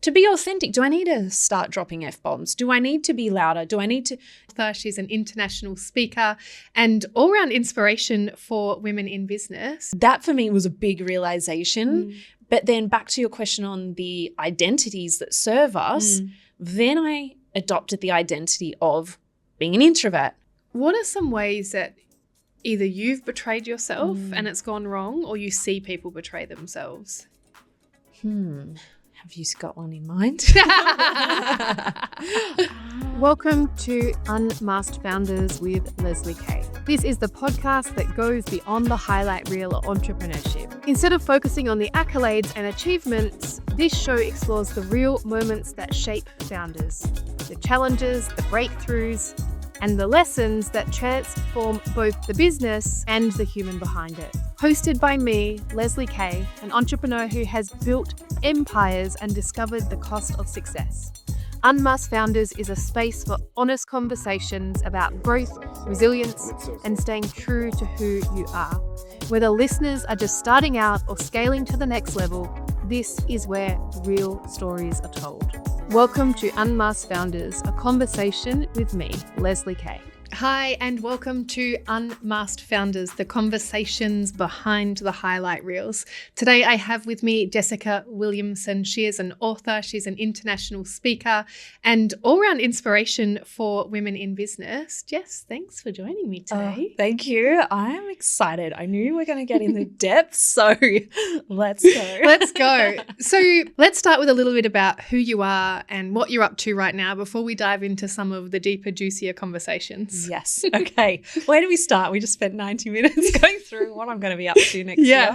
to be authentic, do I need to start dropping F-bombs? Do I need to be louder? Do I need to? She's an international speaker and all-round inspiration for women in business. That for me was a big realization. But then back to your question on the identities that serve us, then I adopted the identity of being an introvert. What are some ways that either you've betrayed yourself and it's gone wrong, or you see people betray themselves? Have you got one in mind? Welcome to Unmasked Founders with Lezly Kaye. This is the podcast that goes beyond the highlight reel of entrepreneurship. Instead of focusing on the accolades and achievements, this show explores the real moments that shape founders, the challenges, the breakthroughs, and the lessons that transform both the business and the human behind it. Hosted by me, Lezly Kaye, an entrepreneur who has built empires and discovered the cost of success. Unmasked Founders is a space for honest conversations about growth, resilience, and staying true to who you are. Whether listeners are just starting out or scaling to the next level, this is where real stories are told. Welcome to Unmasked Founders, a conversation with me, Lezly Kaye. Hi, and welcome to Unmasked Founders, the conversations behind the highlight reels. Today I have with me Jessica Williamson. She is an author, she's an international speaker, and all-round inspiration for women in business. Jess, thanks for joining me today. Thank you. I am excited. I knew you were going to get in the depths, so let's go. Let's go. So let's start with a little bit about who you are and what you're up to right now before we dive into some of the deeper, juicier conversations. Yes. Okay. Where do we start? We just spent 90 minutes going through what I'm going to be up to next year.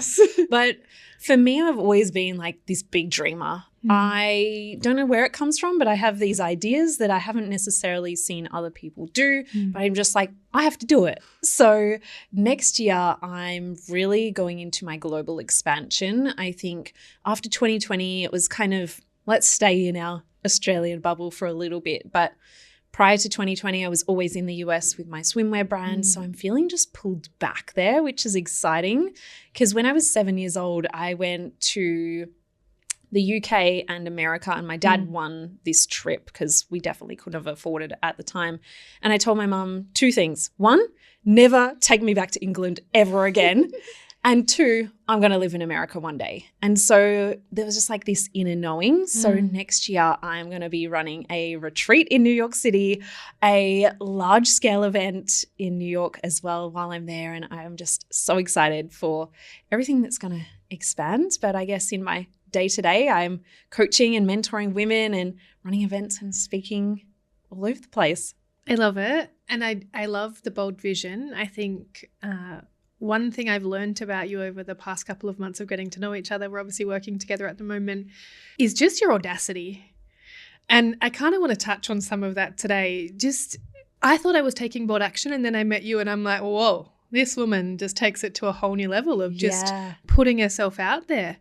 But for me, I've always been like this big dreamer. I don't know where it comes from, but I have these ideas that I haven't necessarily seen other people do, but I'm just like, I have to do it. So next year, I'm really going into my global expansion. I think after 2020, it was kind of, let's stay in our Australian bubble for a little bit. But prior to 2020, I was always in the US with my swimwear brand. So I'm feeling just pulled back there, which is exciting because when I was 7 years old, I went to the UK and America, and my dad won this trip because we definitely couldn't have afforded it at the time. And I told my mum two things. One, never take me back to England ever again. And two, I'm going to live in America one day. And so there was just like this inner knowing. So next year, I'm going to be running a retreat in New York City, a large scale event in New York as well while I'm there. And I am just so excited for everything that's going to expand. But I guess in my day-to-day, I'm coaching and mentoring women and running events and speaking all over the place. I love it. And I love the bold vision. I think one thing I've learned about you over the past couple of months of getting to know each other, we're obviously working together at the moment, is just your audacity. And I kind of want to touch on some of that today. I thought I was taking bold action, and then I met you and I'm like, whoa, this woman just takes it to a whole new level of just putting herself out there.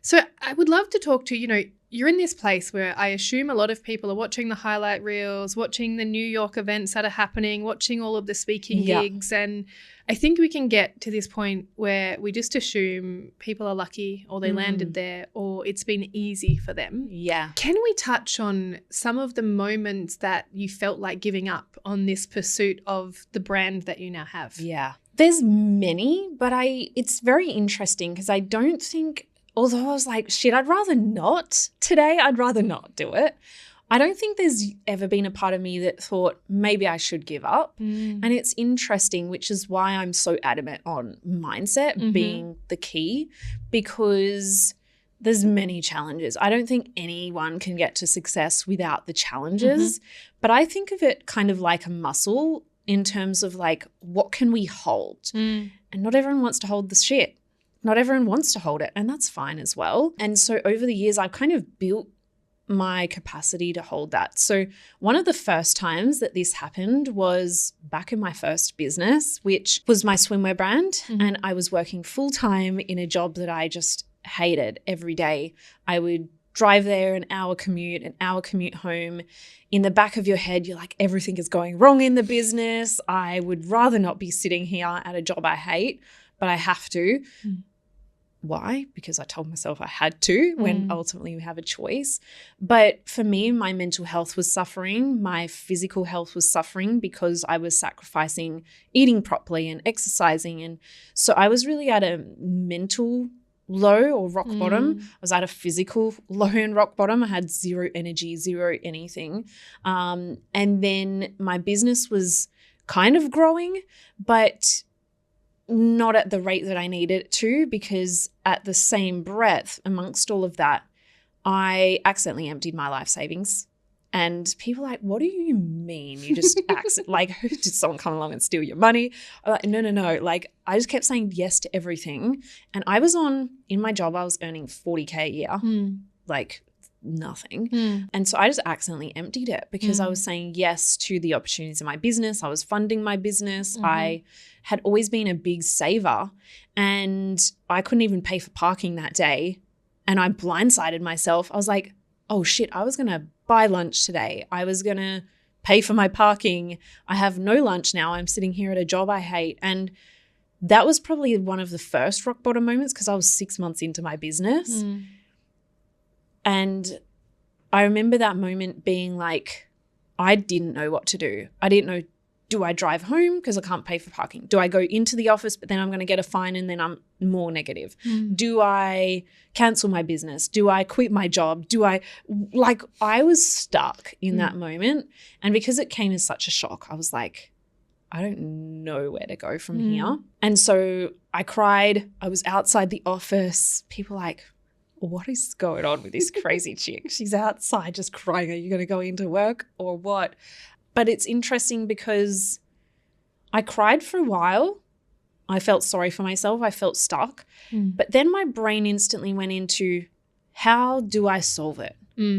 So I would love to talk to, you're in this place where I assume a lot of people are watching the highlight reels, watching the New York events that are happening, watching all of the speaking gigs. And I think we can get to this point where we just assume people are lucky or they landed there or it's been easy for them. Yeah. Can we touch on some of the moments that you felt like giving up on this pursuit of the brand that you now have? Yeah. There's many, but it's very interesting because I don't think, although I was like, shit, I'd rather not today. I'd rather not do it. I don't think there's ever been a part of me that thought maybe I should give up. And it's interesting, which is why I'm so adamant on mindset being the key, because there's many challenges. I don't think anyone can get to success without the challenges, but I think of it kind of like a muscle in terms of like, what can we hold? And not everyone wants to hold the shit. Not everyone wants to hold it, and that's fine as well. And so over the years, I've kind of built my capacity to hold that. So one of the first times that this happened was back in my first business, which was my swimwear brand. And I was working full-time in a job that I just hated every day. I would drive there, an hour commute home. In the back of your head, you're like, everything is going wrong in the business. I would rather not be sitting here at a job I hate, but I have to. Why? Because I told myself I had to when ultimately we have a choice. But for me, my mental health was suffering. My physical health was suffering because I was sacrificing eating properly and exercising. And so I was really at a mental low or rock bottom. I was at a physical low and rock bottom. I had zero energy, zero anything. And then my business was kind of growing, but not at the rate that I needed it to, because at the same breath, amongst all of that, I accidentally emptied my life savings. And people are like, what do you mean? You just like, did someone come along and steal your money? I'm like, no. Like, I just kept saying yes to everything. And I was in my job, I was earning $40K a year, like nothing. And so I just accidentally emptied it because I was saying yes to the opportunities in my business. I was funding my business. I had always been a big saver, and I couldn't even pay for parking that day. And I blindsided myself. I was like, oh shit, I was going to buy lunch today. I was going to pay for my parking. I have no lunch now. I'm sitting here at a job I hate. And that was probably one of the first rock bottom moments because I was 6 months into my business. And I remember that moment being like, I didn't know what to do. I didn't know, do I drive home because I can't pay for parking? Do I go into the office but then I'm going to get a fine and then I'm more negative? Do I cancel my business? Do I quit my job? I was stuck in that moment. And because it came as such a shock, I was like, I don't know where to go from here. And so I cried. I was outside the office. People like, what is going on with this crazy chick? She's outside just crying. Are you going to go into work or what? But it's interesting because I cried for a while. I felt sorry for myself. I felt stuck. But then my brain instantly went into, how do I solve it?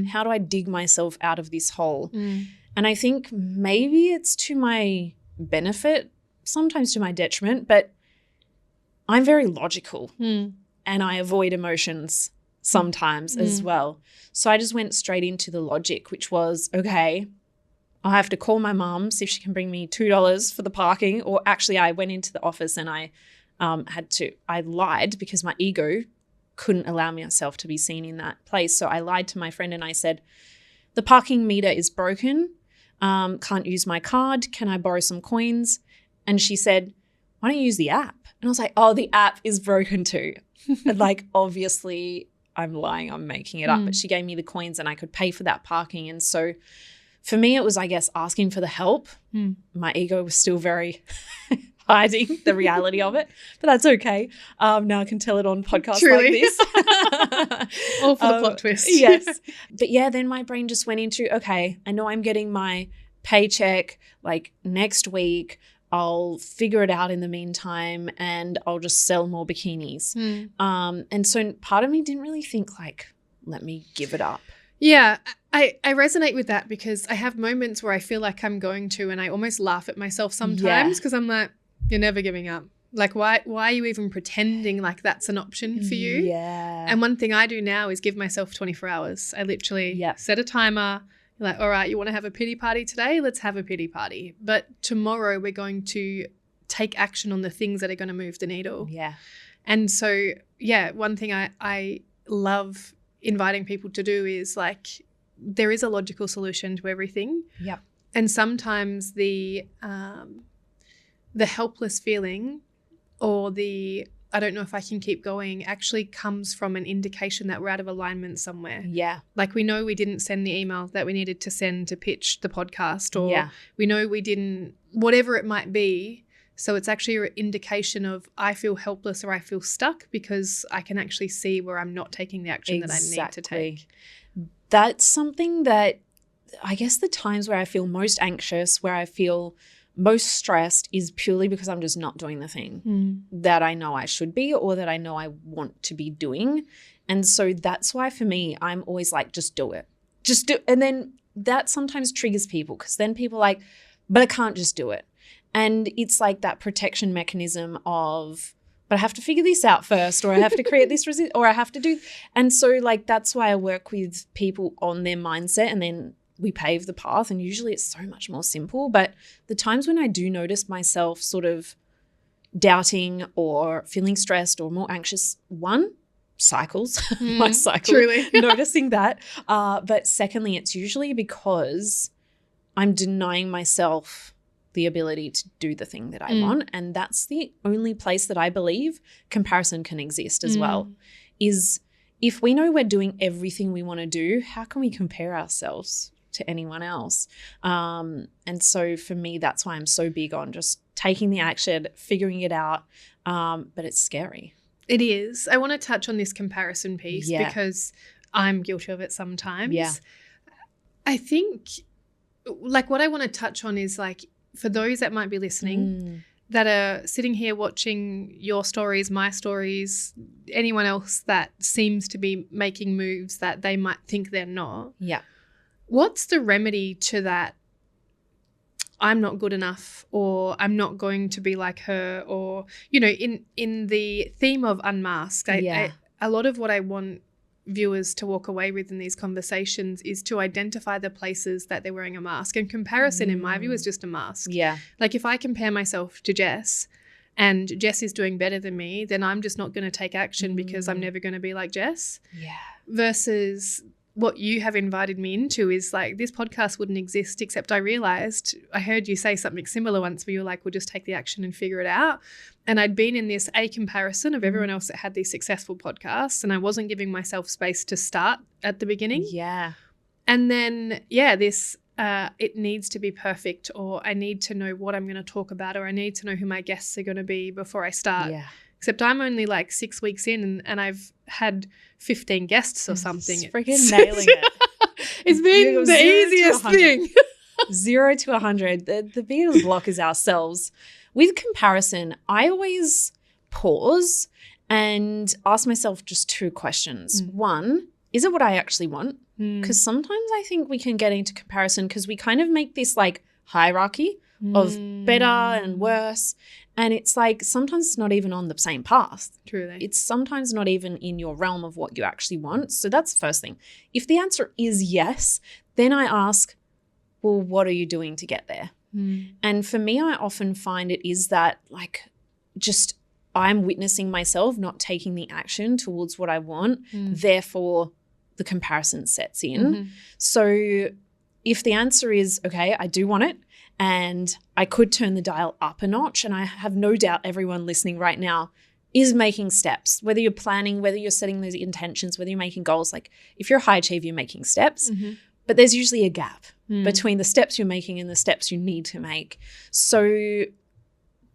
How do I dig myself out of this hole? And I think maybe it's to my benefit, sometimes to my detriment, but I'm very logical and I avoid emotions sometimes as well. So I just went straight into the logic, which was, okay, I have to call my mum, see if she can bring me $2 for the parking. Or actually I went into the office and I lied because my ego couldn't allow myself to be seen in that place. So I lied to my friend and I said, the parking meter is broken. Can't use my card. Can I borrow some coins? And she said, why don't you use the app? And I was like, oh, the app is broken too. And like, obviously I'm lying, I'm making it up. But she gave me the coins and I could pay for that parking. And so for me, it was, I guess, asking for the help. My ego was still very hiding the reality of it, but that's okay. Now I can tell it on podcasts like this. All for the plot twist. Yes. But yeah, then my brain just went into, okay, I know I'm getting my paycheck like next week. I'll figure it out in the meantime and I'll just sell more bikinis. And so part of me didn't really think like, let me give it up. Yeah, I resonate with that because I have moments where I feel like I'm going to, and I almost laugh at myself sometimes because I'm like, you're never giving up. Like, why are you even pretending like that's an option for you? Yeah. And one thing I do now is give myself 24 hours. I literally set a timer. Like, all right, you want to have a pity party today? Let's have a pity party. But tomorrow we're going to take action on the things that are going to move the needle. Yeah. And so, yeah, one thing I love inviting people to do is like, there is a logical solution to everything. Yep. And sometimes the helpless feeling or the I don't know if I can keep going actually comes from an indication that we're out of alignment somewhere. Yeah. Like we know we didn't send the email that we needed to send to pitch the podcast, or we know we didn't, whatever it might be. So it's actually an indication of I feel helpless or I feel stuck because I can actually see where I'm not taking the action that I need to take. That's something that I guess the times where I feel most anxious, where I feel most stressed is purely because I'm just not doing the thing that I know I should be or that I know I want to be doing. And so that's why for me, I'm always like, just do it. Just do it. And then that sometimes triggers people because then people are like, but I can't just do it. And it's like that protection mechanism of, but I have to figure this out first, or I have to create this or I have to do. And so like that's why I work with people on their mindset, and then we pave the path, and usually it's so much more simple. But the times when I do notice myself sort of doubting or feeling stressed or more anxious, one, cycles, my cycle, truly. noticing that. But secondly, it's usually because I'm denying myself the ability to do the thing that I want. And that's the only place that I believe comparison can exist as well, is if we know we're doing everything we want to do, how can we compare ourselves to anyone else? And so for me, that's why I'm so big on just taking the action, figuring it out. But it's scary. It is. I want to touch on this comparison piece because I'm guilty of it sometimes. Yeah. I think like what I want to touch on is like, for those that might be listening that are sitting here watching your stories, my stories, anyone else that seems to be making moves that they might think they're not. Yeah. What's the remedy to that? I'm not good enough, or I'm not going to be like her, or, you know, in the theme of Unmasked, a lot of what I want viewers to walk away with in these conversations is to identify the places that they're wearing a mask. And comparison, in my view, is just a mask. Yeah. Like if I compare myself to Jess and Jess is doing better than me, then I'm just not going to take action because I'm never going to be like Jess. Yeah. Versus what you have invited me into is like, this podcast wouldn't exist, except I realized, I heard you say something similar once where you're like, we'll just take the action and figure it out. And I'd been in this comparison of everyone else that had these successful podcasts, and I wasn't giving myself space to start at the beginning. Yeah. And then, this, it needs to be perfect, or I need to know what I'm going to talk about, or I need to know who my guests are going to be before I start. Yeah. Except I'm only like 6 weeks in and I've had 15 guests or something. It's freaking nailing it. It's been the easiest thing. 0 to 100. The biggest block is ourselves. With comparison, I always pause and ask myself just 2 questions. One, is it what I actually want? Because sometimes I think we can get into comparison because we kind of make this like hierarchy of better and worse. And it's like sometimes it's not even on the same path. Truly. It's sometimes not even in your realm of what you actually want. So that's the first thing. If the answer is yes, then I ask, well, what are you doing to get there? And for me, I often find it is that like just I'm witnessing myself not taking the action towards what I want. Therefore, the comparison sets in. So if the answer is, okay, I do want it, and I could turn the dial up a notch, and I have no doubt everyone listening right now is making steps, whether you're planning, whether you're setting those intentions, whether you're making goals. Like if you're a high achiever, you're making steps, but there's usually a gap between the steps you're making and the steps you need to make. So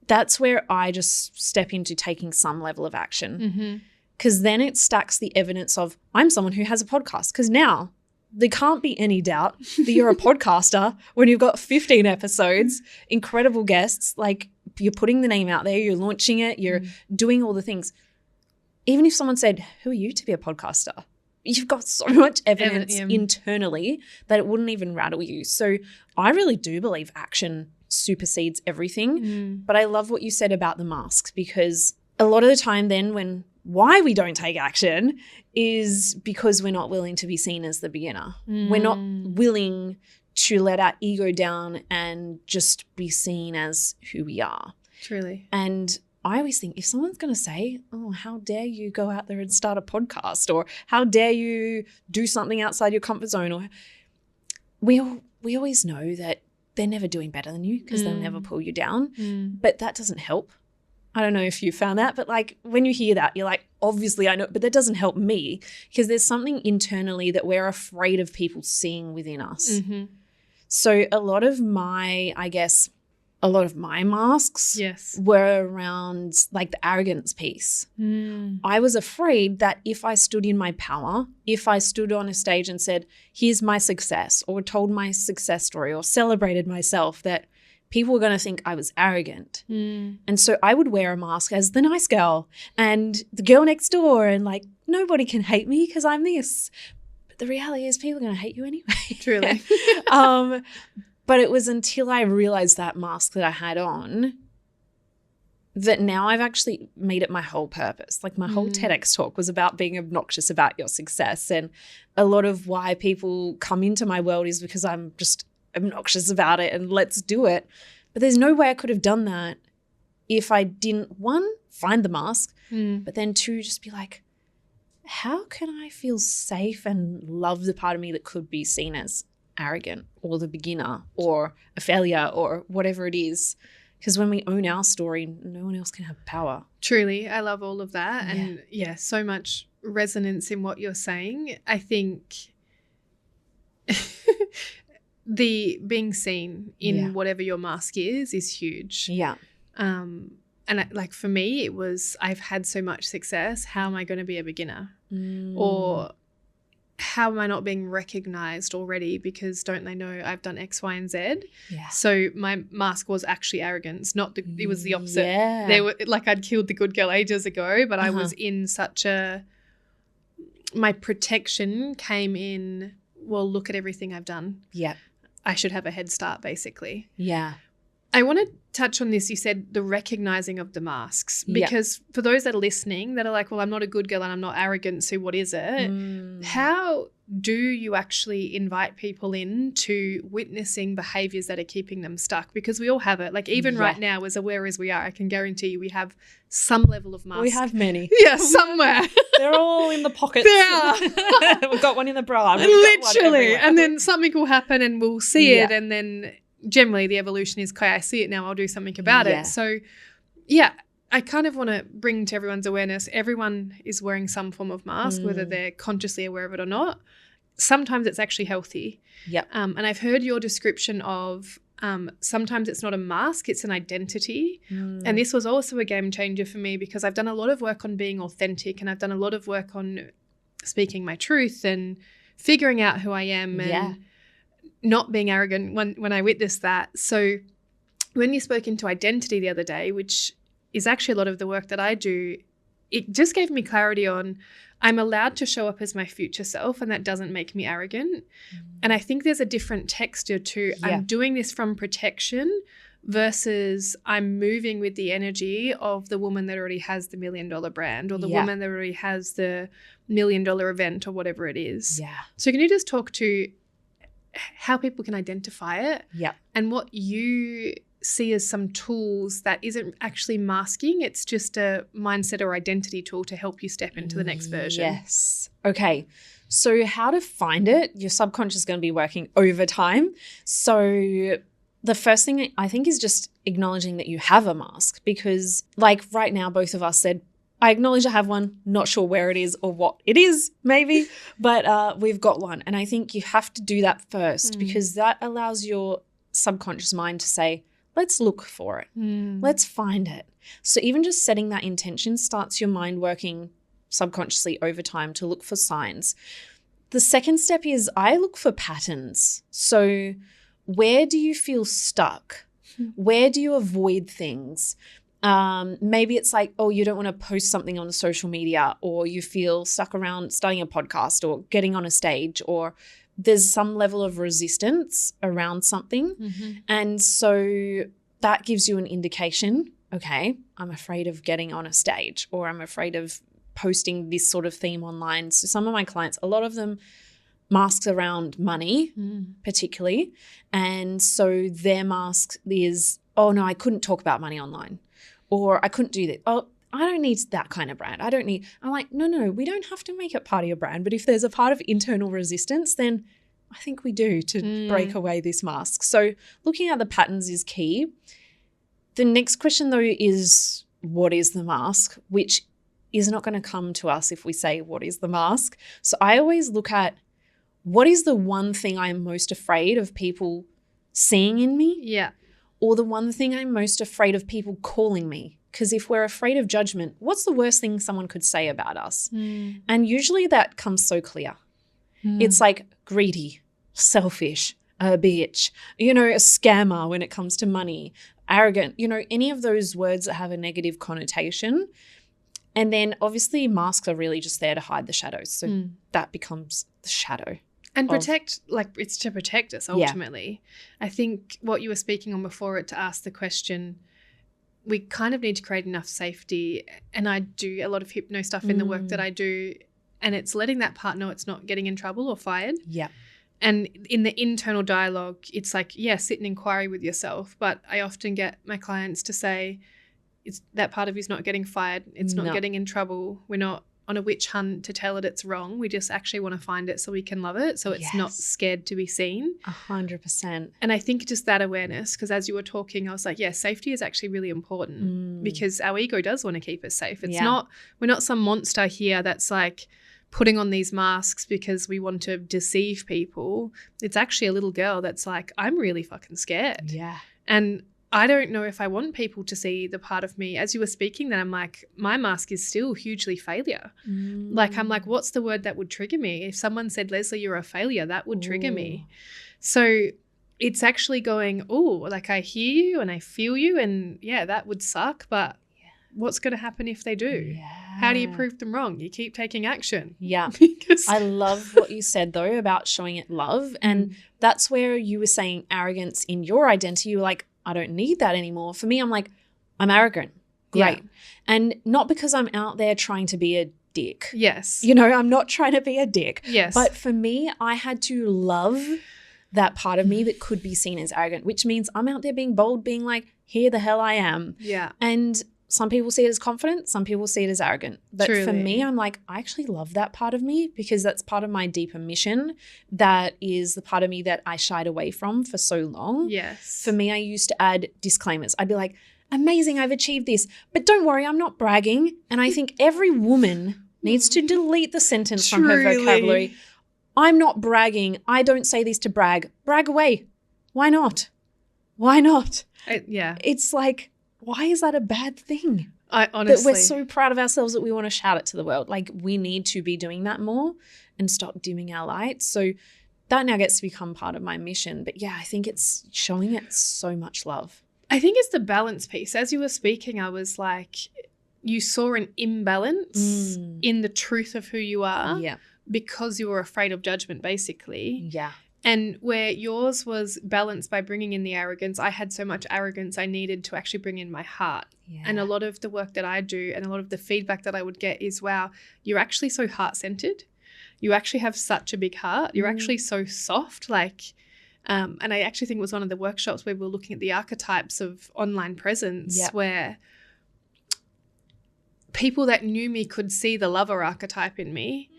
that's where I just step into taking some level of action, because then it stacks the evidence of I'm someone who has a podcast, because now there can't be any doubt that you're a podcaster when you've got 15 episodes, incredible guests, like you're putting the name out there, you're launching it, you're doing all the things. Even if someone said, who are you to be a podcaster? You've got so much evidence internally that it wouldn't even rattle you. So I really do believe action supersedes everything. But I love what you said about the masks, because a lot of the time then why we don't take action is because we're not willing to be seen as the beginner. We're not willing to let our ego down and just be seen as who we are. Truly. And I always think if someone's going to say, oh, how dare you go out there and start a podcast, or how dare you do something outside your comfort zone, or we always know that they're never doing better than you because they'll never pull you down. But that doesn't help. I don't know if you found that, but like when you hear that, you're like, obviously I know, but that doesn't help me, because there's something internally that we're afraid of people seeing within us. So a lot of my masks were around like the arrogance piece. I was afraid that if I stood in my power, if I stood on a stage and said, here's my success, or told my success story, or celebrated myself, that people were going to think I was arrogant. And so I would wear a mask as the nice girl and the girl next door, and like nobody can hate me because I'm this. But the reality is people are going to hate you anyway. Truly. But it was until I realized that mask that I had on that now I've actually made it my whole purpose. Like my whole TEDx talk was about being obnoxious about your success. And a lot of why people come into my world is because I'm just obnoxious about it and let's do it. But there's no way I could have done that if I didn't, 1, find the mask, but then 2, just be like, how can I feel safe and love the part of me that could be seen as arrogant or the beginner or a failure or whatever it is? Because when we own our story, no one else can have power. Truly, I love all of that. And so much resonance in what you're saying. I think the being seen in whatever your mask is huge. Yeah. And like for me, it was, I've had so much success. How am I going to be a beginner? Or how am I not being recognized already because don't they know I've done X, Y, and Z? Yeah. So my mask was actually arrogance, it was the opposite. Yeah. They were like, I'd killed the good girl ages ago, but I was in my protection came in, well, look at everything I've done. Yeah. I should have a head start, basically. Yeah. I want to touch on this. You said the recognizing of the masks, because for those that are listening that are like, well, I'm not a good girl and I'm not arrogant, so what is it? How do you actually invite people into witnessing behaviors that are keeping them stuck? Because we all have it. Like even right now, as aware as we are, I can guarantee you we have some level of mask. We have many. Yeah, somewhere. They're all in the pockets. Yeah. We've got one in the bra. Literally. And then something will happen and we'll see it, and then generally the evolution is, okay, I see it now, I'll do something about it. So I kind of want to bring to everyone's awareness, everyone is wearing some form of mask, whether they're consciously aware of it or not. Sometimes it's actually healthy. Yep. And I've heard your description of sometimes it's not a mask, it's an identity. And this was also a game changer for me because I've done a lot of work on being authentic and I've done a lot of work on speaking my truth and figuring out who I am and not being arrogant when I witnessed that. So when you spoke into identity the other day, which is actually a lot of the work that I do, it just gave me clarity on I'm allowed to show up as my future self and that doesn't make me arrogant. And I think there's a different texture to I'm doing this from protection versus I'm moving with the energy of the woman that already has the $1 million brand or the woman that already has the $1 million event or whatever it is. Yeah. So can you just talk to how people can identify it and what you see as some tools that isn't actually masking, it's just a mindset or identity tool to help you step into the next version. Yes. Okay. So how to find it, your subconscious is going to be working overtime. So the first thing I think is just acknowledging that you have a mask because like right now, both of us said, I acknowledge I have one, not sure where it is or what it is maybe, but we've got one. And I think you have to do that first because that allows your subconscious mind to say, let's look for it. Let's find it. So even just setting that intention starts your mind working subconsciously over time to look for signs. The second step is I look for patterns. So where do you feel stuck? Where do you avoid things? Maybe it's like, oh, you don't want to post something on social media or you feel stuck around starting a podcast or getting on a stage or there's some level of resistance around something. And so that gives you an indication, okay, I'm afraid of getting on a stage or I'm afraid of posting this sort of theme online. So some of my clients, a lot of them masks around money particularly. And so their mask is, oh no, I couldn't talk about money online or I couldn't do that. Oh, I don't need that kind of brand. I'm like, no, we don't have to make it part of your brand. But if there's a part of internal resistance, then I think we do to break away this mask. So looking at the patterns is key. The next question though is what is the mask, which is not going to come to us if we say what is the mask. So I always look at what is the one thing I'm most afraid of people seeing in me? Yeah. Or the one thing I'm most afraid of people calling me. Because if we're afraid of judgment, what's the worst thing someone could say about us? And usually that comes so clear. It's like greedy, selfish, a bitch, a scammer when it comes to money, arrogant, any of those words that have a negative connotation. And then obviously masks are really just there to hide the shadows. So that becomes the shadow. And protect, it's to protect us ultimately. I think what you were speaking on before it to ask the question, we kind of need to create enough safety. And I do a lot of hypno stuff in the work that I do. And it's letting that part know it's not getting in trouble or fired. Yeah. And in the internal dialogue, it's like, sit in inquiry with yourself. But I often get my clients to say, it's that part of you's not getting fired. It's not getting in trouble. We're not on a witch hunt to tell it it's wrong. We just actually want to find it so we can love it, so it's not scared to be seen. 100%. And I think just that awareness, because as you were talking, I was like, yeah, safety is actually really important because our ego does want to keep us safe. It's not, we're not some monster here that's like putting on these masks because we want to deceive people. It's actually a little girl that's like, I'm really fucking scared. Yeah. And I don't know if I want people to see the part of me. As you were speaking, that I'm like, my mask is still hugely failure. Like, I'm like, what's the word that would trigger me? If someone said, Lezly, you're a failure, that would trigger me. So it's actually going, oh, like I hear you and I feel you, and yeah, that would suck, but what's going to happen if they do? Yeah. How do you prove them wrong? You keep taking action. Yeah. I love what you said, though, about showing it love. And that's where you were saying arrogance in your identity. You were like, I don't need that anymore. For me, I'm like, I'm arrogant. Great. Yeah. And not because I'm out there trying to be a dick. Yes. You know, I'm not trying to be a dick. Yes. But for me, I had to love that part of me that could be seen as arrogant, which means I'm out there being bold, being like, here the hell I am. Yeah. And some people see it as confident, some people see it as arrogant. But for me, I'm like, I actually love that part of me because that's part of my deeper mission. That is the part of me that I shied away from for so long. Yes. For me, I used to add disclaimers. I'd be like, amazing, I've achieved this. But don't worry, I'm not bragging. And I think every woman needs to delete the sentence from her vocabulary. I'm not bragging. I don't say this to brag. Brag away. Why not? Why not? It's like, why is that a bad thing? I honestly, that we're so proud of ourselves that we want to shout it to the world. Like, we need to be doing that more and stop dimming our lights. So that now gets to become part of my mission. But yeah, I think it's showing it so much love. I think it's the balance piece. As you were speaking, I was like, you saw an imbalance in the truth of who you are because you were afraid of judgment, basically. Yeah. And where yours was balanced by bringing in the arrogance, I had so much arrogance I needed to actually bring in my heart. Yeah. And a lot of the work that I do and a lot of the feedback that I would get is, wow, you're actually so heart-centered. You actually have such a big heart. You're actually so soft. Like, and I actually think it was one of the workshops where we were looking at the archetypes of online presence where people that knew me could see the lover archetype in me,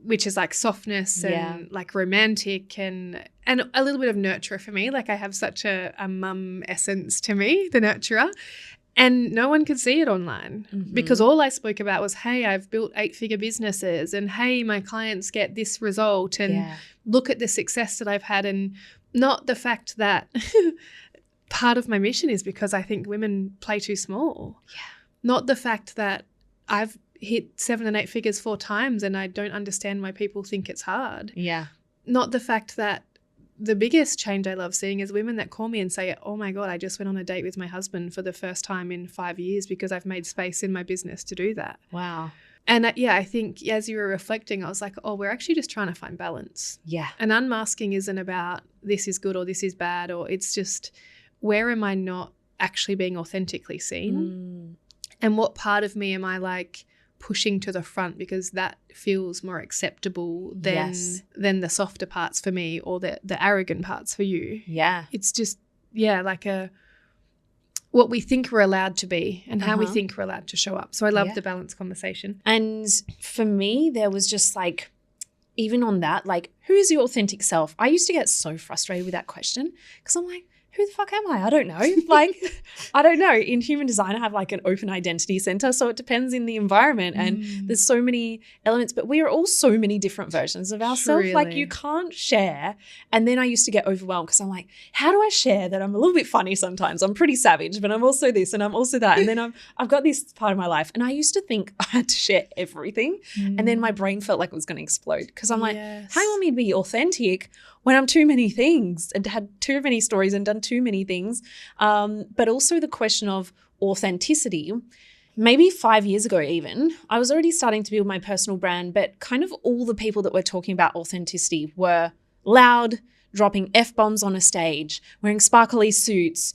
which is like softness and like romantic and a little bit of nurturer for me. Like, I have such a mum essence to me, the nurturer. And no one could see it online because all I spoke about was, hey, I've built 8-figure businesses, and hey, my clients get this result, and look at the success that I've had, and not the fact that part of my mission is because I think women play too small. Yeah. Not the fact that I've hit 7 and 8 figures 4 times and I don't understand why people think it's hard. Yeah. Not the fact that the biggest change I love seeing is women that call me and say, oh my God, I just went on a date with my husband for the first time in 5 years because I've made space in my business to do that. Wow. And I think as you were reflecting, I was like, oh, we're actually just trying to find balance. Yeah. And unmasking isn't about this is good or this is bad, or it's just, where am I not actually being authentically seen? And what part of me am I like pushing to the front because that feels more acceptable than the softer parts for me, or the arrogant parts for you? Yeah. It's just, like what we think we're allowed to be and how we think we're allowed to show up. So I love the balance conversation. And for me, there was just like, even on that, like, who is your authentic self? I used to get so frustrated with that question because I'm like, who the fuck am I? I don't know. Like, I don't know. In human design, I have like an open identity center. So it depends in the environment and there's so many elements, but we are all so many different versions of ourselves. Really? Like, you can't share. And then I used to get overwhelmed because I'm like, how do I share that I'm a little bit funny sometimes? I'm pretty savage, but I'm also this and I'm also that. And then I've got this part of my life. And I used to think I had to share everything. And then my brain felt like it was going to explode because I'm like, how do you want me to be authentic when I'm too many things and had too many stories and done too many things? But also the question of authenticity. Maybe 5 years ago even, I was already starting to build my personal brand, but kind of all the people that were talking about authenticity were loud, dropping F-bombs on a stage, wearing sparkly suits,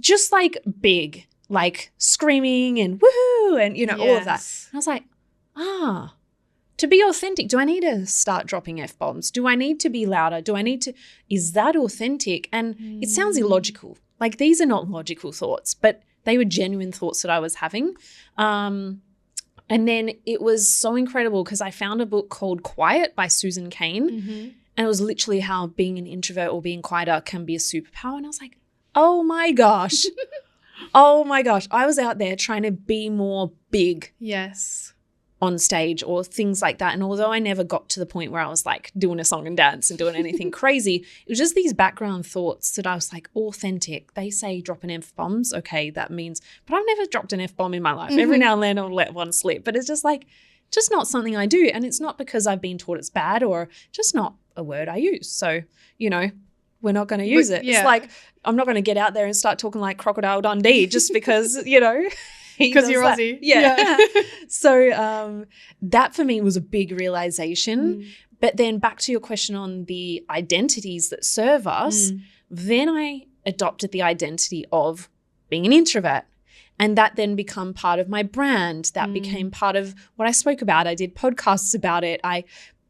just like big, like screaming and woohoo and, all of that. And I was like, to be authentic, do I need to start dropping F-bombs? Do I need to be louder? Is that authentic? And it sounds illogical. Like, these are not logical thoughts, but they were genuine thoughts that I was having. And then it was so incredible because I found a book called Quiet by Susan Cain. Mm-hmm. And it was literally how being an introvert or being quieter can be a superpower. And I was like, oh my gosh. Oh my gosh. I was out there trying to be more big. Yes. On stage or things like that. And although I never got to the point where I was like doing a song and dance and doing anything crazy, it was just these background thoughts that I was like, authentic. They say dropping F-bombs. Okay, that means, but I've never dropped an F-bomb in my life. Every now and then I'll let one slip, but it's just like, just not something I do. And it's not because I've been taught it's bad or just not a word I use. So, you know, we're not going to use it. Yeah. It's like, I'm not going to get out there and start talking like Crocodile Dundee just because, you know, because you're that. Aussie. Yeah. So that for me was a big realization. But then back to your question on the identities that serve us, then I adopted the identity of being an introvert. And that then became part of my brand. That became part of what I spoke about. I did podcasts about it.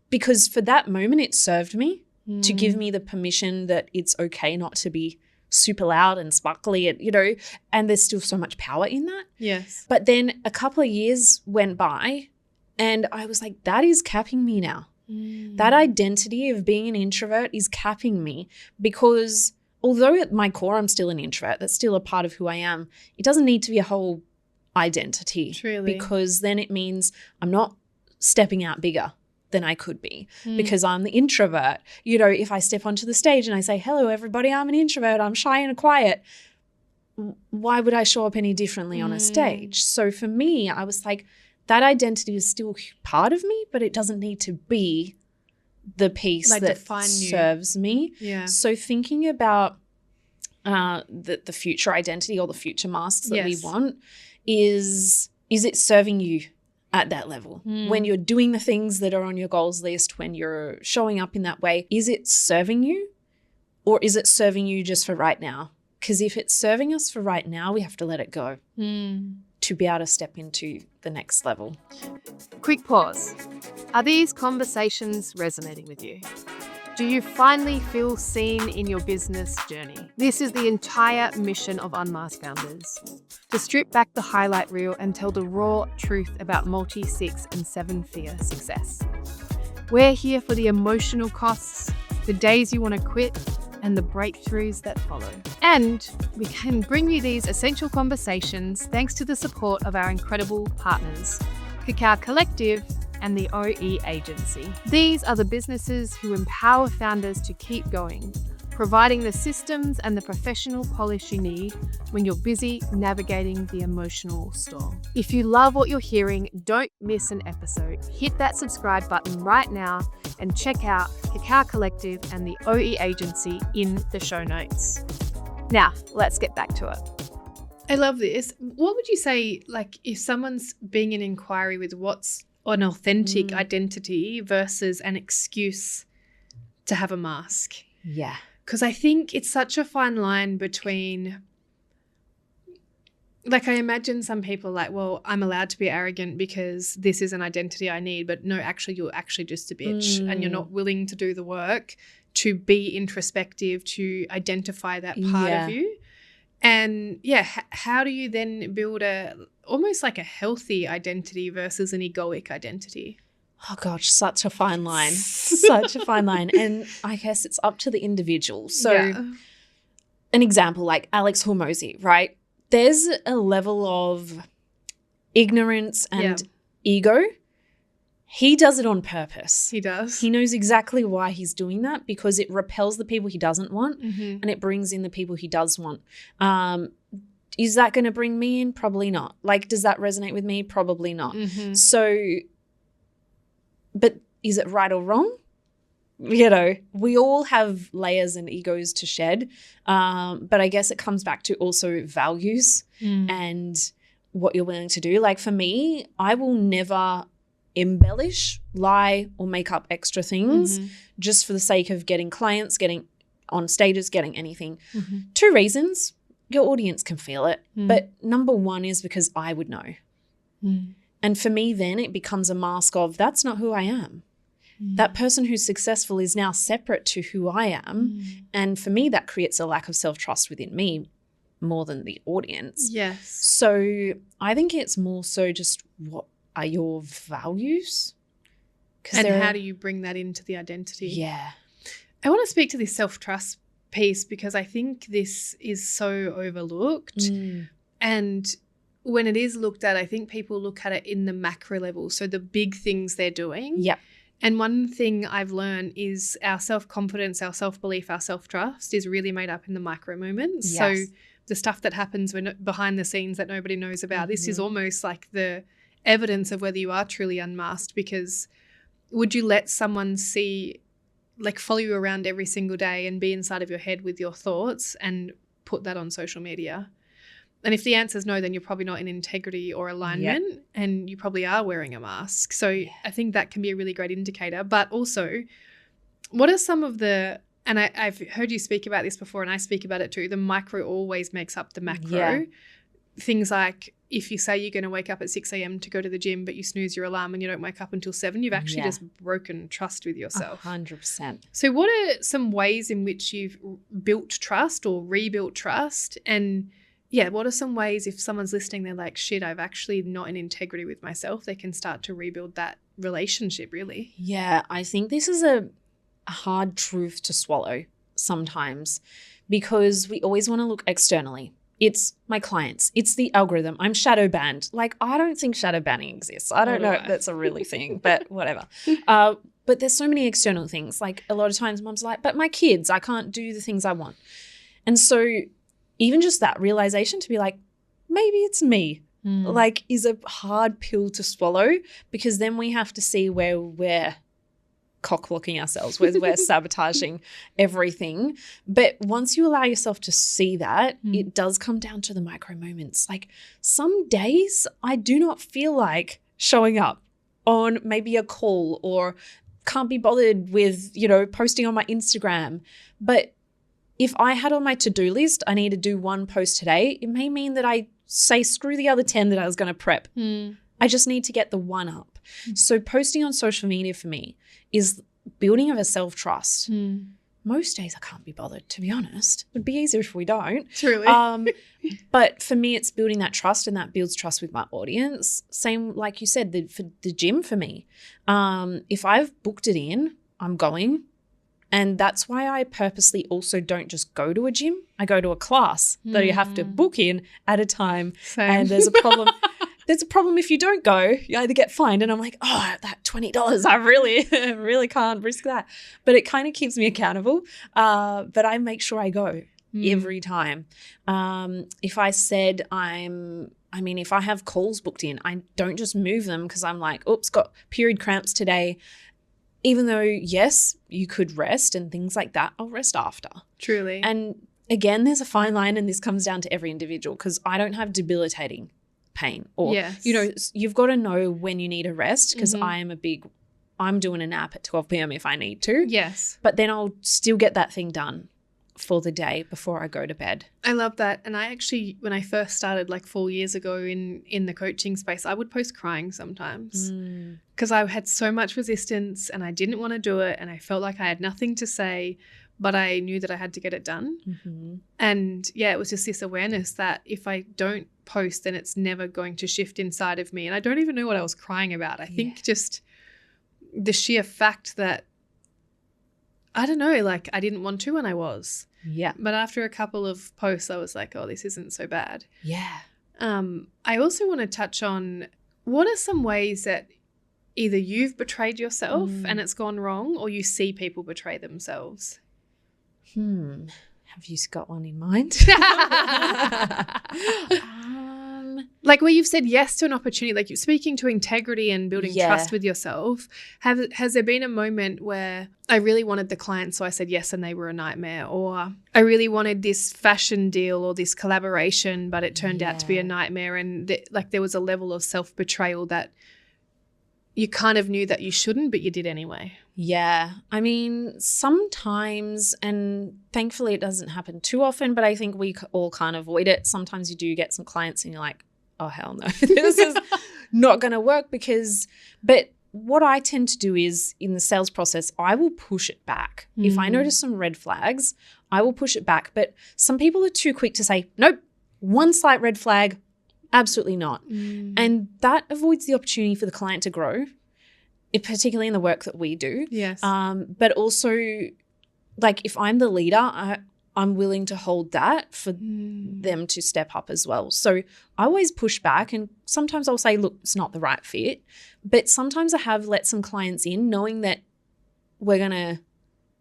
Because for that moment, it served me to give me the permission that it's okay not to be super loud and sparkly, and, you know, and there's still so much power in that. Yes. But then a couple of years went by and I was like, that is capping me now. That identity of being an introvert is capping me because although at my core I'm still an introvert, that's still a part of who I am, it doesn't need to be a whole identity. Truly. Because then it means I'm not stepping out bigger than I could be because I'm the introvert. You know, if I step onto the stage and I say, hello, everybody, I'm an introvert, I'm shy and quiet, why would I show up any differently on a stage? So for me, I was like, that identity is still part of me, but it doesn't need to be the piece like that serves me. Yeah. So thinking about the future identity or the future masks that we want is it serving you at that level? When you're doing the things that are on your goals list, when you're showing up in that way, is it serving you or is it serving you just for right now? Because if it's serving us for right now, we have to let it go to be able to step into the next level. Quick pause. Are these conversations resonating with you? Do you finally feel seen in your business journey? This is the entire mission of Unmasked Founders. To strip back the highlight reel and tell the raw truth about multi, 6 and 7-figure success. We're here for the emotional costs, the days you want to quit, and the breakthroughs that follow. And we can bring you these essential conversations thanks to the support of our incredible partners, Cacao Collective and the OE Agency. These are the businesses who empower founders to keep going, providing the systems and the professional polish you need when you're busy navigating the emotional storm. If you love what you're hearing, don't miss an episode. Hit that subscribe button right now and check out Cacao Collective and the OE Agency in the show notes. Now, let's get back to it. I love this. What would you say, like, if someone's being in inquiry with what's an authentic identity versus an excuse to have a mask? Yeah. Because I think it's such a fine line between, like, I imagine some people like, well, I'm allowed to be arrogant because this is an identity I need, but no, actually, you're actually just a bitch and you're not willing to do the work to be introspective, to identify that part of you. And how do you then build almost like a healthy identity versus an egoic identity? Oh gosh, such a fine line. Such a fine line. And I guess it's up to the individual. So an example like Alex Hormozi, right? There's a level of ignorance and ego. He does it on purpose. He does. He knows exactly why he's doing that because it repels the people he doesn't want and it brings in the people he does want. Is that going to bring me in? Probably not. Like, does that resonate with me? Probably not. So, but is it right or wrong? You know, we all have layers and egos to shed. But I guess it comes back to also values and what you're willing to do. Like for me, I will never embellish, lie, or make up extra things just for the sake of getting clients, getting on stages, getting anything. 2 reasons. Your audience can feel it. But number 1 is because I would know. And for me then it becomes a mask of that's not who I am. That person who's successful is now separate to who I am. And for me that creates a lack of self-trust within me more than the audience. Yes. So I think it's more so just are your values. And how do you bring that into the identity? Yeah. I want to speak to this self-trust piece because I think this is so overlooked. And when it is looked at, I think people look at it in the macro level. So the big things they're doing. Yep. And one thing I've learned is our self-confidence, our self-belief, our self-trust is really made up in the micro moments. Yes. So the stuff that happens when behind the scenes that nobody knows about, this is almost like the evidence of whether you are truly unmasked, because would you let someone follow you around every single day and be inside of your head with your thoughts and put that on social media? And if the answer is no, then you're probably not in integrity or alignment, and you probably are wearing a mask. So I think that can be a really great indicator. But also, what are some of the, and I've heard you speak about this before and I speak about it too, the micro always makes up the macro. Yeah. Things like if you say you're going to wake up at 6 a.m. to go to the gym, but you snooze your alarm and you don't wake up until 7, you've actually just broken trust with yourself. 100%. So what are some ways in which you've built trust or rebuilt trust? And what are some ways if someone's listening, they're like, shit, I've actually not in integrity with myself, they can start to rebuild that relationship really? Yeah, I think this is a hard truth to swallow sometimes, because we always want to look externally. It's my clients. It's the algorithm. I'm shadow banned. Like, I don't think shadow banning exists. I don't know if that's a really thing, but whatever. But there's so many external things. Like, a lot of times mom's like, but my kids, I can't do the things I want. And so even just that realization to be like, maybe it's me, like, is a hard pill to swallow, because then we have to see where we're cock-blocking ourselves, where we're sabotaging everything. But once you allow yourself to see that, it does come down to the micro moments. Like, some days I do not feel like showing up on maybe a call, or can't be bothered with, posting on my Instagram. But if I had on my to-do list, I need to do one post today, it may mean that I say screw the other 10 that I was going to prep. I just need to get the one up. So posting on social media for me is building of a self-trust. Most days I can't be bothered, to be honest. It would be easier if we don't. Truly. But for me, it's building that trust, and that builds trust with my audience. Same, like you said, for the gym for me. If I've booked it in, I'm going. And that's why I purposely also don't just go to a gym. I go to a class that you have to book in at a time. Same. And there's a problem. There's a problem if you don't go. You either get fined, and I'm like, oh, that $20, I really can't risk that. But it kind of keeps me accountable. But I make sure I go every time. If I said if I have calls booked in, I don't just move them because I'm like, oops, got period cramps today. Even though, yes, you could rest and things like that, I'll rest after. Truly. And again, there's a fine line, and this comes down to every individual, because I don't have debilitating pain. Or, you've got to know when you need a rest, because I'm doing a nap at 12 p.m. if I need to. Yes. But then I'll still get that thing done for the day before I go to bed. I love that. And I actually, when I first started like 4 years ago in the coaching space, I would post crying sometimes because I had so much resistance and I didn't want to do it, and I felt like I had nothing to say, but I knew that I had to get it done. And it was just this awareness that if I don't post, then it's never going to shift inside of me. And I don't even know what I was crying about. I think just the sheer fact that, I don't know, like I didn't want to and I was. Yeah. But after a couple of posts, I was like, oh, this isn't so bad. Yeah. I also want to touch on, what are some ways that either you've betrayed yourself and it's gone wrong, or you see people betray themselves? Have you got one in mind? Like where you've said yes to an opportunity, like you're speaking to integrity and building trust with yourself. Has there been a moment where I really wanted the client, so I said yes and they were a nightmare? Or I really wanted this fashion deal or this collaboration, but it turned out to be a nightmare, and there was a level of self-betrayal that you kind of knew that you shouldn't, but you did anyway? Yeah. I mean, sometimes, and thankfully it doesn't happen too often, but I think we all can't avoid it. Sometimes you do get some clients and you're like, oh, hell no, this is not going to work but what I tend to do is in the sales process, I will push it back. If I notice some red flags, I will push it back. But some people are too quick to say, nope, one slight red flag, Absolutely not. And that avoids the opportunity for the client to grow, particularly in the work that we do. Yes. But also, like, if I'm the leader, I'm willing to hold that for them to step up as well. So I always push back, and sometimes I'll say, look, it's not the right fit. But sometimes I have let some clients in knowing that we're going to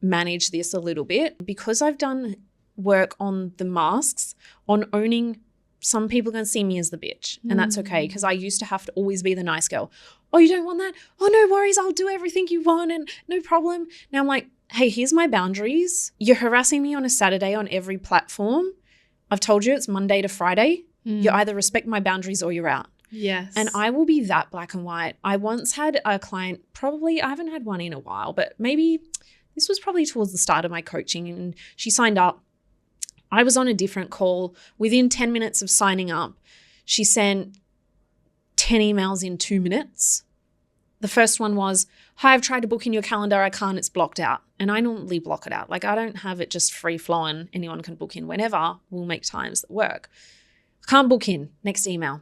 manage this a little bit, because I've done work on the masks, on owning some people are going to see me as the bitch, and that's okay, because I used to have to always be the nice girl. Oh, you don't want that? Oh, no worries. I'll do everything you want and no problem. Now I'm like, hey, here's my boundaries. You're harassing me on a Saturday on every platform. I've told you it's Monday to Friday. You either respect my boundaries or you're out. Yes. And I will be that black and white. I once had a client, I haven't had one in a while, but maybe this was probably towards the start of my coaching, and she signed up. I was on a different call. Within 10 minutes of signing up, she sent 10 emails in 2 minutes. The first one was, hi, I've tried to book in your calendar. I can't, it's blocked out. And I normally block it out. Like, I don't have it just free flowing. Anyone can book in whenever. We'll make times that work. Can't book in. Next email.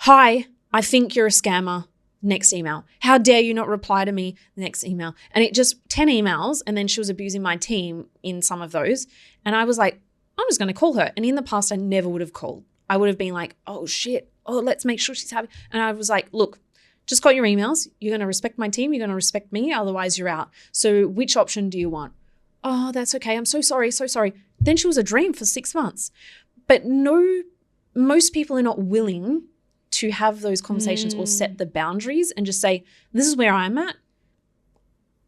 Hi, I think you're a scammer. Next email. How dare you not reply to me? Next email. And it just 10 emails. And then she was abusing my team in some of those. And I was like, I'm just going to call her. And in the past, I never would have called. I would have been like, oh shit. Oh, let's make sure she's happy. And I was like, look, just got your emails. You're going to respect my team. You're going to respect me. Otherwise you're out. So which option do you want? Oh, that's okay. I'm so sorry. So sorry. Then she was a dream for 6 months. But no, most people are not willing to have those conversations or set the boundaries and just say, this is where I'm at.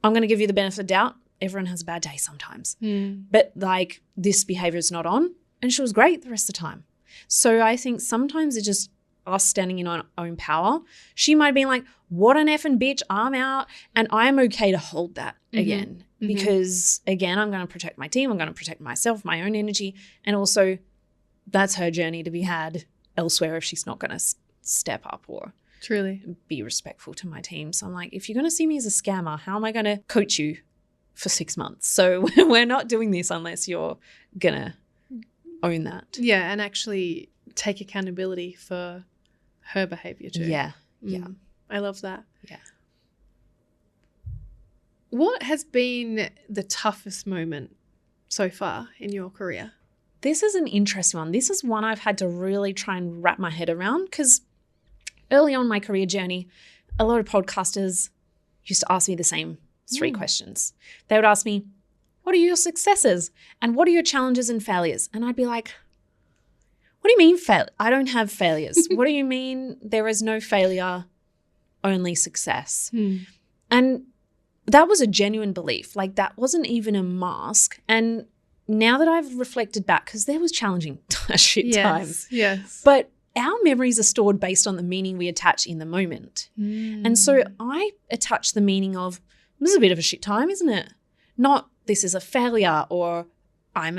I'm going to give you the benefit of the doubt. Everyone has a bad day sometimes. But like, this behavior is not on. And she was great the rest of the time. So I think sometimes it's just us standing in our own power. She might have been like, what an effing bitch, I'm out. And I'm okay to hold that again. Because again, I'm going to protect my team. I'm going to protect myself, my own energy. And also that's her journey to be had elsewhere if she's not going to step up or truly be respectful to my team. So I'm like, if you're going to see me as a scammer, how am I going to coach you for 6 months? So we're not doing this unless you're going to own that. Yeah, and actually take accountability for her behavior too. Yeah. I love that. Yeah. What has been the toughest moment so far in your career? This is an interesting one. This is one I've had to really try and wrap my head around, because early on in my career journey, a lot of podcasters used to ask me the same 3 questions. They would ask me, what are your successes? And what are your challenges and failures? And I'd be like, what do you mean fail? I don't have failures. What do you mean there is no failure, only success? And that was a genuine belief. Like, that wasn't even a mask. And now that I've reflected back, because there was challenging times. Yes. But our memories are stored based on the meaning we attach in the moment. And so I attach the meaning of, this is a bit of a shit time, isn't it? Not, this is a failure, or I'm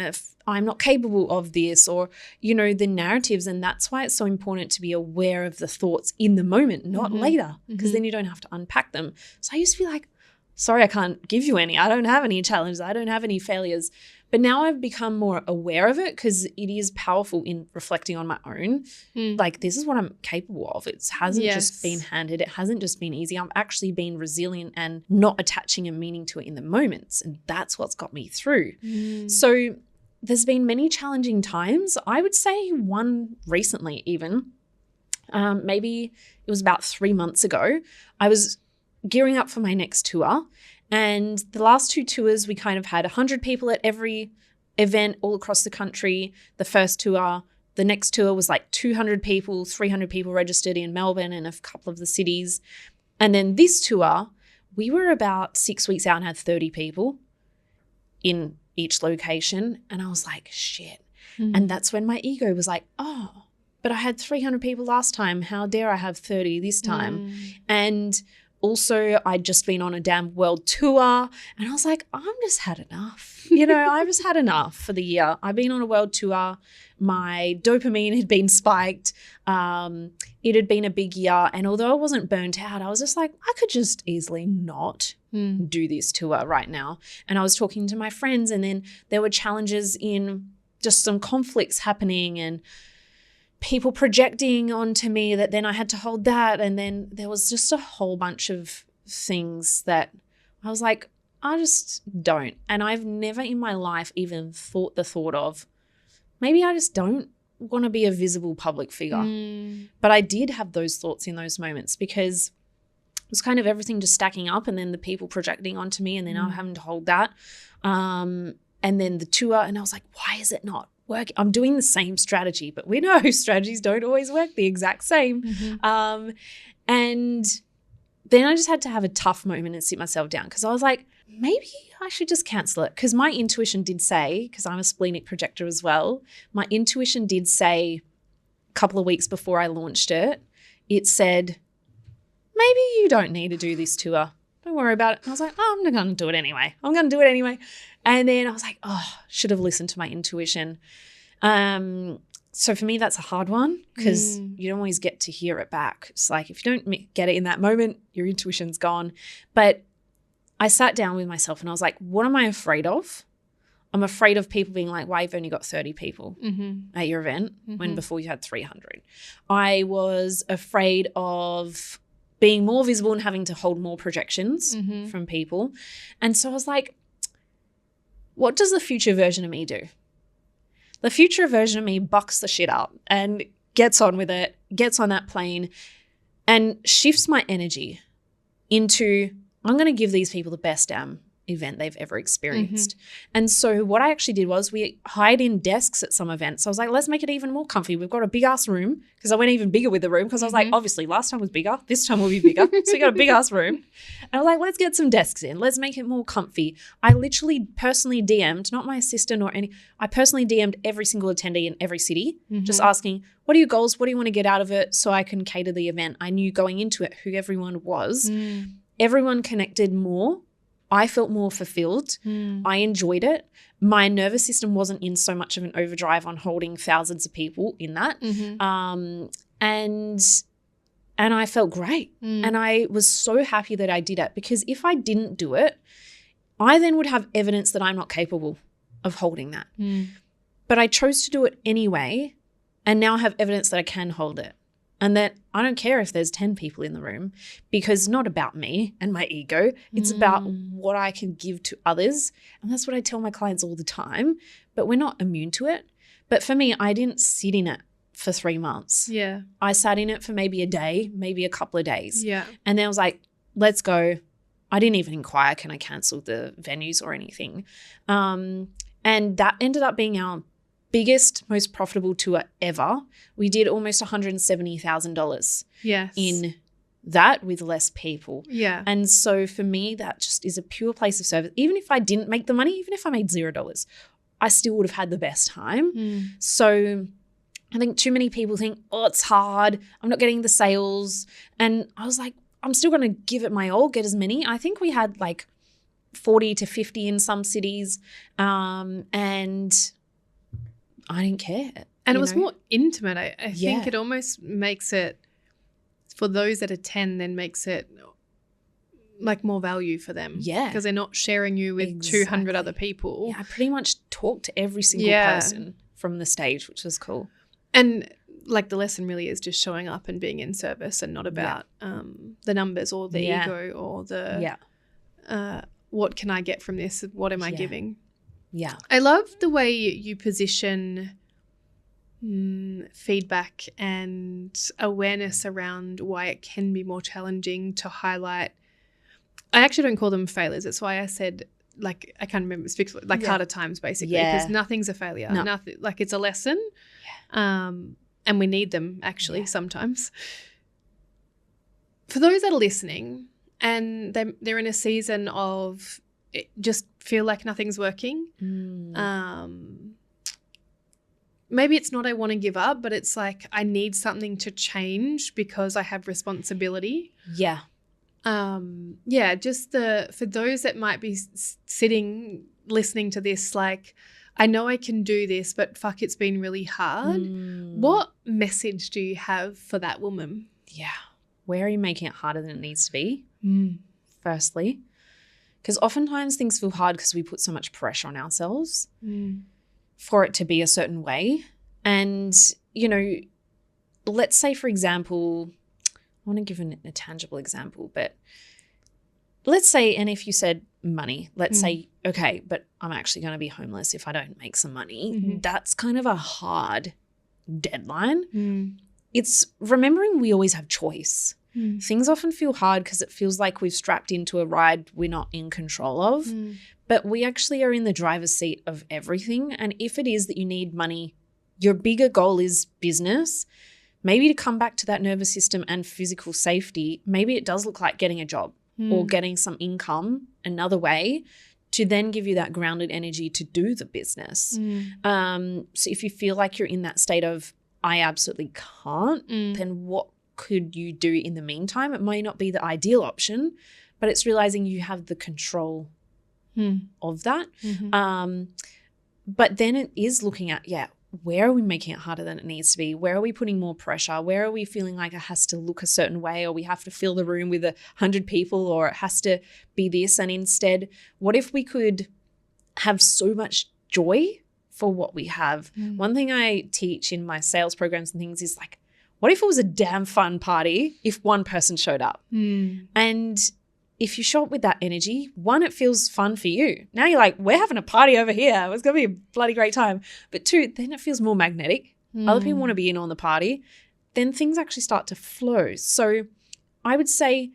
not capable of this, or, you know, the narratives. And that's why it's so important to be aware of the thoughts in the moment, not later, because then you don't have to unpack them. So I used to be like, sorry, I can't give you any. I don't have any challenges. I don't have any failures. But now I've become more aware of it, because it is powerful in reflecting on my own. Like, this is what I'm capable of. It hasn't just been handed. It hasn't just been easy. I've actually been resilient and not attaching a meaning to it in the moments. And that's what's got me through. So there's been many challenging times. I would say one recently even, maybe it was about 3 months ago. I was gearing up for my next tour. And the last 2 tours, we kind of had 100 people at every event all across the country. The first tour, the next tour was like 200 people, 300 people registered in Melbourne and a couple of the cities. And then this tour, we were about 6 weeks out and had 30 people in each location. And I was like, shit. And that's when my ego was like, oh, but I had 300 people last time. How dare I have 30 this time? And also, I'd just been on a damn world tour, and I was like, I'm just had enough. You know, I just had enough for the year. I've been on a world tour. My dopamine had been spiked. It had been a big year. And although I wasn't burnt out, I was just like, I could just easily not do this tour right now. And I was talking to my friends, and then there were challenges in just some conflicts happening, and people projecting onto me that then I had to hold that. And then there was just a whole bunch of things that I was like, I just don't. And I've never in my life even thought the thought of maybe I just don't want to be a visible public figure. But I did have those thoughts in those moments because it was kind of everything just stacking up and then the people projecting onto me and then I'm having to hold that. And then the tour and I was like, why is it not working? I'm doing the same strategy, but we know strategies don't always work the exact same. And then I just had to have a tough moment and sit myself down because I was like, maybe I should just cancel it because my intuition did say, because I'm a splenic projector as well, my intuition did say a couple of weeks before I launched it, it said, maybe you don't need to do this tour. Don't worry about it. And I was like, oh, I'm going to do it anyway. I'm going to do it anyway. And then I was like, oh, should have listened to my intuition. So for me, that's a hard one because you don't always get to hear it back. It's like if you don't get it in that moment, your intuition's gone. But I sat down with myself and I was like, what am I afraid of? I'm afraid of people being like, why you've only got 30 people at your event when before you had 300. I was afraid of being more visible and having to hold more projections from people. And so I was like, what does the future version of me do? The future version of me bucks the shit up and gets on with it, gets on that plane and shifts my energy into I'm going to give these people the best damn event they've ever experienced. And so what I actually did was we hired in desks at some events. So I was like, let's make it even more comfy. We've got a big ass room because I went even bigger with the room because I was like, obviously last time was bigger. This time will be bigger. So we got a big ass room. And I was like, let's get some desks in. Let's make it more comfy. I literally personally DM'd, not my assistant or I personally DM'd every single attendee in every city, just asking, what are your goals? What do you want to get out of it so I can cater the event? I knew going into it who everyone was. Everyone connected more. I felt more fulfilled. I enjoyed it. My nervous system wasn't in so much of an overdrive on holding thousands of people in that. And I felt great. And I was so happy that I did it because if I didn't do it, I then would have evidence that I'm not capable of holding that. But I chose to do it anyway and now I have evidence that I can hold it. And that I don't care if there's 10 people in the room because it's not about me and my ego. It's about what I can give to others. And that's what I tell my clients all the time. But we're not immune to it. But for me, I didn't sit in it for 3 months. I sat in it for maybe a day, maybe a couple of days. And then I was like, let's go. I didn't even inquire, can I cancel the venues or anything? And that ended up being our biggest, most profitable tour ever. We did almost $170,000 in that with less people. And so for me, that just is a pure place of service. Even if I didn't make the money, even if I made $0, I still would have had the best time. So I think too many people think, oh, it's hard. I'm not getting the sales. And I was like, I'm still going to give it my all, get as many. I think we had like 40 to 50 in some cities. And I didn't care. And it was more intimate. I think it almost makes it, for those that attend, then makes it like more value for them. Because they're not sharing you with 200 other people. I pretty much talked to every single person from the stage, which was cool. And like the lesson really is just showing up and being in service and not about the numbers or the ego or the what can I get from this? What am I giving? I love the way you position feedback and awareness around why it can be more challenging to highlight. I actually don't call them failures. That's why I said, like, I can't remember, like harder times basically, because nothing's a failure. Nothing, like it's a lesson. And we need them actually sometimes. For those that are listening and they're in a season of just feel like nothing's working, maybe it's not I want to give up, but it's like I need something to change because I have responsibility. Just for those that might be sitting listening to this, like, I know I can do this, but fuck, it's been really hard. What message do you have for that woman? Where are you making it harder than it needs to be? Firstly, because oftentimes things feel hard because we put so much pressure on ourselves for it to be a certain way. And, you know, let's say, for example, I want to give a tangible example, but let's say, and if you said money, let's say, okay, but I'm actually going to be homeless if I don't make some money. That's kind of a hard deadline. It's remembering we always have choice. Things often feel hard because it feels like we've strapped into a ride we're not in control of, but we actually are in the driver's seat of everything. And if it is that you need money, your bigger goal is business, maybe to come back to that nervous system and physical safety, maybe it does look like getting a job or getting some income another way to then give you that grounded energy to do the business. So if you feel like you're in that state of, I absolutely can't, then what could you do in the meantime? It may not be the ideal option, but it's realizing you have the control of that. But then it is looking at, where are we making it harder than it needs to be? Where are we putting more pressure? Where are we feeling like it has to look a certain way, or we have to fill the room with 100 people, or it has to be this? And instead, what if we could have so much joy for what we have? One thing I teach in my sales programs and things is like, what if it was a damn fun party if one person showed up? And if you show up with that energy, one, it feels fun for you. Now you're like, we're having a party over here. It's going to be a bloody great time. But two, then it feels more magnetic. Other people want to be in on the party. Then things actually start to flow. So I would say,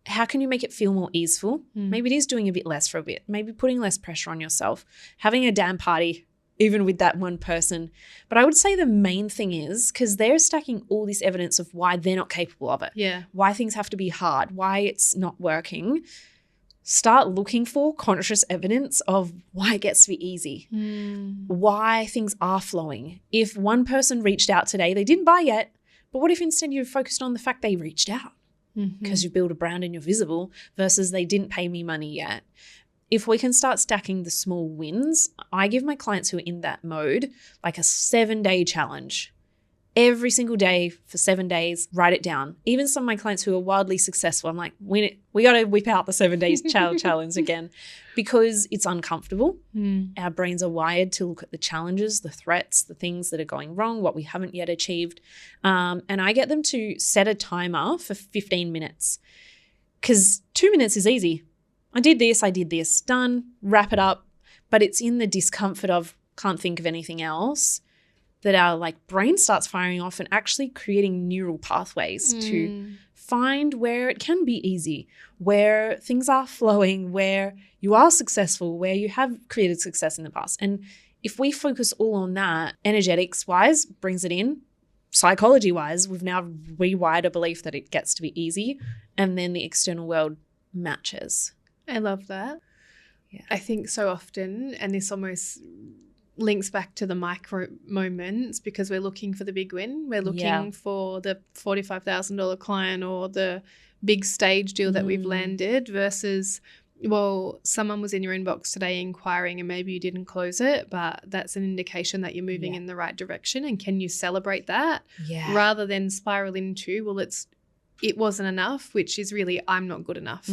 how can you make it feel more easeful? Maybe it is doing a bit less for a bit. Maybe putting less pressure on yourself. Having a damn party, even with that one person. But I would say the main thing is, because they're stacking all this evidence of why they're not capable of it. Why things have to be hard, why it's not working. Start looking for conscious evidence of why it gets to be easy, why things are flowing. If one person reached out today, they didn't buy yet, but what if instead you focused on the fact they reached out? Because you build a brand and you're visible, versus they didn't pay me money yet. If we can start stacking the small wins, I give my clients who are in that mode like a 7-day challenge. Every single day for 7 days, write it down. Even some of my clients who are wildly successful, I'm like, we got to whip out the 7 days challenge again, because it's uncomfortable. Our brains are wired to look at the challenges, the threats, the things that are going wrong, what we haven't yet achieved. And I get them to set a timer for 15 minutes, because 2 minutes is easy. I did this, done, wrap it up. But it's in the discomfort of can't think of anything else that our like brain starts firing off and actually creating neural pathways to find where it can be easy, where things are flowing, where you are successful, where you have created success in the past. And if we focus all on that, energetics-wise brings it in, psychology-wise, we've now rewired a belief that it gets to be easy, and then the external world matches. I love that. I think so often, and this almost links back to the micro moments, because we're looking for the big win. We're looking for the $45,000 client or the big stage deal that we've landed, versus, well, someone was in your inbox today inquiring and maybe you didn't close it, but that's an indication that you're moving in the right direction. And can you celebrate that rather than spiral into, well, it wasn't enough, which is really, I'm not good enough.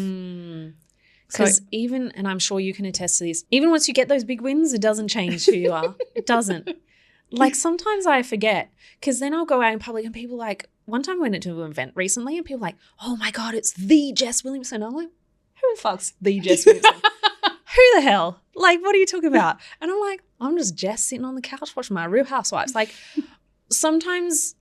Because even, and I'm sure you can attest to this, even once you get those big wins, it doesn't change who you are. It doesn't. Like sometimes I forget, because then I'll go out in public and people like, one time I went into an event recently and people were like, oh my God, it's the Jess Williamson. I'm like, who the fuck's the Jess Williamson? Who the hell? Like, what are you talking about? And I'm like, I'm just Jess sitting on the couch watching my Real Housewives. Like sometimes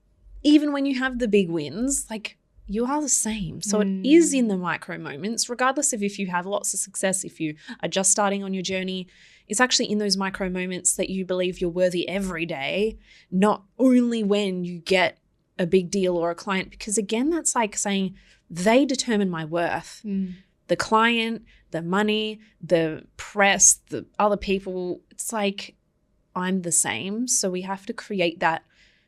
even when you have the big wins, like, you are the same. So it is in the micro moments, regardless of if you have lots of success, if you are just starting on your journey, it's actually in those micro moments that you believe you're worthy every day, not only when you get a big deal or a client. Because again, that's like saying they determine my worth. The client, the money, the press, the other people, it's like I'm the same. So we have to create that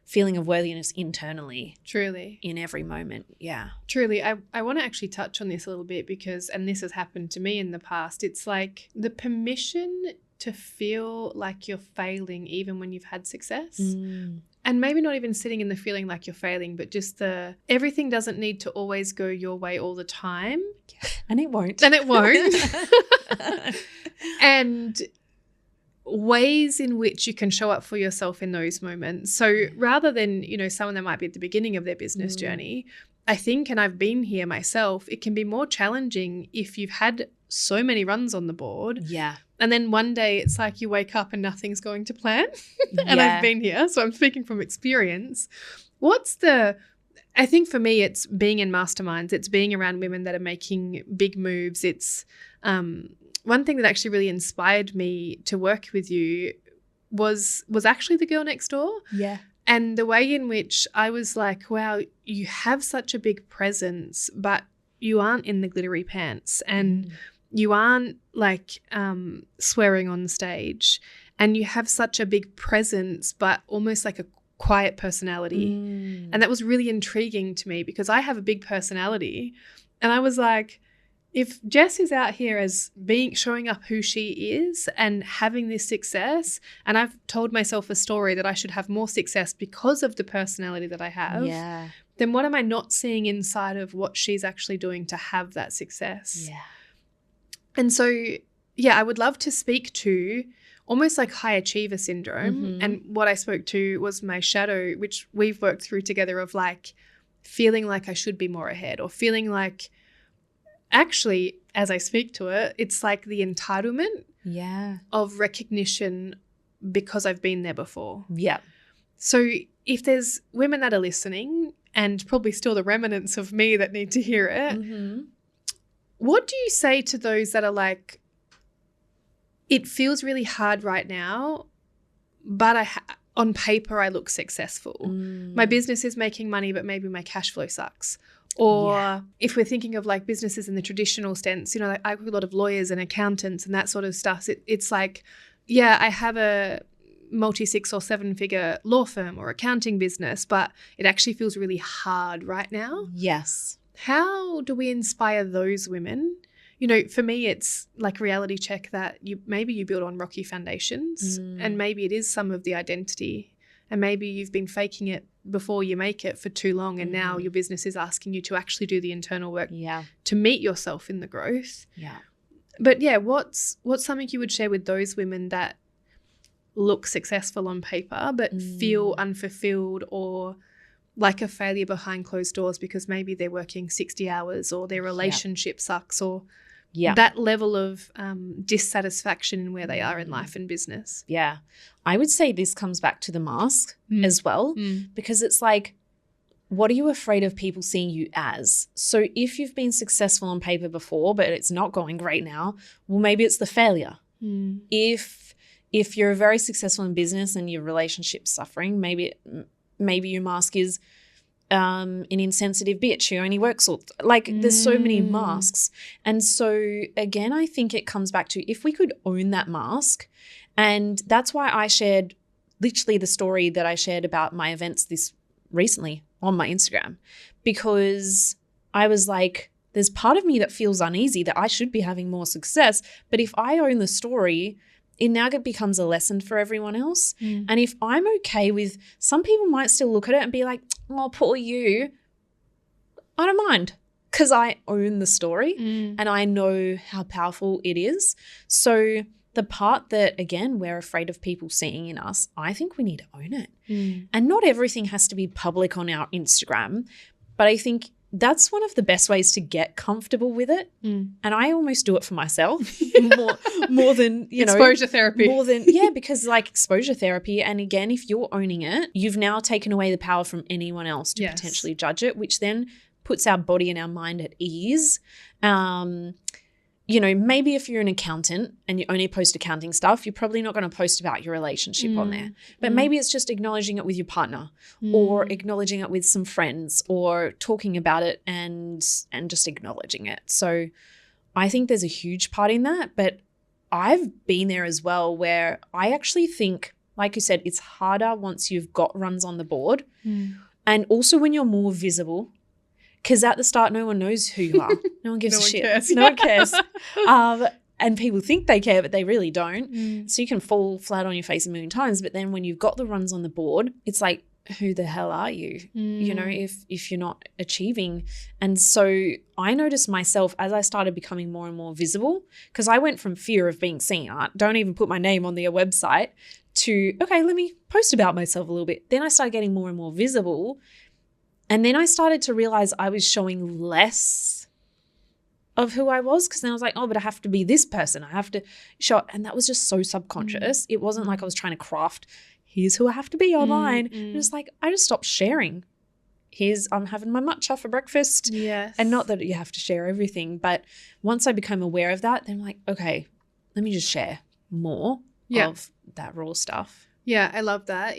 feeling of worthiness internally. Truly. In every moment. Yeah. Truly. I want to actually touch on this a little bit because, and this has happened to me in the past, it's like the permission to feel like you're failing even when you've had success. And maybe not even sitting in the feeling like you're failing, but just everything doesn't need to always go your way all the time. And it won't. And it won't. And ways in which you can show up for yourself in those moments. So rather than, someone that might be at the beginning of their business journey, I think, and I've been here myself, it can be more challenging if you've had so many runs on the board. Yeah. And then one day it's like you wake up and nothing's going to plan. And I've been here, so I'm speaking from experience. I think for me, it's being in masterminds. It's being around women that are making big moves. It's one thing that actually really inspired me to work with you was actually the girl next door. Yeah. And the way in which I was like, wow, you have such a big presence, but you aren't in the glittery pants and you aren't like swearing on stage, and you have such a big presence, but almost like a quiet personality. And that was really intriguing to me because I have a big personality, and I was like, if Jess is out here as showing up who she is and having this success, and I've told myself a story that I should have more success because of the personality that I have, then what am I not seeing inside of what she's actually doing to have that success? Yeah. And so, I would love to speak to almost like high achiever syndrome. And what I spoke to was my shadow, which we've worked through together, of like feeling like I should be more ahead, or feeling like, actually, as I speak to it, it's like the entitlement of recognition because I've been there before. Yeah. So if there's women that are listening, and probably still the remnants of me that need to hear it, what do you say to those that are like, it feels really hard right now, but on paper I look successful. My business is making money, but maybe my cash flow sucks. Or if we're thinking of like businesses in the traditional sense, like I work with a lot of lawyers and accountants and that sort of stuff. It's like, I have a multi-6 or 7-figure law firm or accounting business, but it actually feels really hard right now. Yes. How do we inspire those women? For me, it's like reality check that maybe you build on rocky foundations, and maybe it is some of the identity, and maybe you've been faking it before you make it for too long, and now your business is asking you to actually do the internal work to meet yourself in the growth. Yeah. But what's something you would share with those women that look successful on paper but feel unfulfilled or like a failure behind closed doors because maybe they're working 60 hours or their relationship sucks, or that level of dissatisfaction in where they are in life and business? Yeah. I would say this comes back to the mask as well, because it's like, what are you afraid of people seeing you as? So if you've been successful on paper before, but it's not going great now, well, maybe it's the failure. If you're very successful in business and your relationship's suffering, maybe your mask is an insensitive bitch who only works there's so many masks. And so again, I think it comes back to if we could own that mask. And that's why I shared literally the story that I shared about my events this recently on my Instagram, because I was like, there's part of me that feels uneasy that I should be having more success. But if I own the story, it now becomes a lesson for everyone else. And if I'm okay with, some people might still look at it and be like, oh, poor you. I don't mind, because I own the story and I know how powerful it is. So the part that, again, we're afraid of people seeing in us, I think we need to own it. And not everything has to be public on our Instagram, but I think that's one of the best ways to get comfortable with it. And I almost do it for myself more than, exposure therapy. Because like exposure therapy. And again, if you're owning it, you've now taken away the power from anyone else to potentially judge it, which then puts our body and our mind at ease. Maybe if you're an accountant and you only post accounting stuff, you're probably not going to post about your relationship on there. But maybe it's just acknowledging it with your partner or acknowledging it with some friends or talking about it and just acknowledging it. So I think there's a huge part in that. But I've been there as well, where I actually think, like you said, it's harder once you've got runs on the board and also when you're more visible. Because at the start, no one knows who you are. No one gives a shit. Cares. No one cares. And people think they care, but they really don't. So you can fall flat on your face a million times. But then when you've got the runs on the board, it's like who the hell are you? You know, if you're not achieving. And so I noticed myself as I started becoming more and more visible, because I went from fear of being seen, don't even put my name on their website, to, okay, let me post about myself a little bit. Then I started getting more and more visible. And then I started to realize I was showing less of who I was, because then I was like, oh, but I have to be this person. I have to show. And that was just so subconscious. It wasn't like I was trying to craft, here's who I have to be online. It was like, I just stopped sharing. I'm having my matcha for breakfast. Yes. And not that you have to share everything, but once I became aware of that, then I'm like, okay, let me just share more of that raw stuff. Yeah, I love that.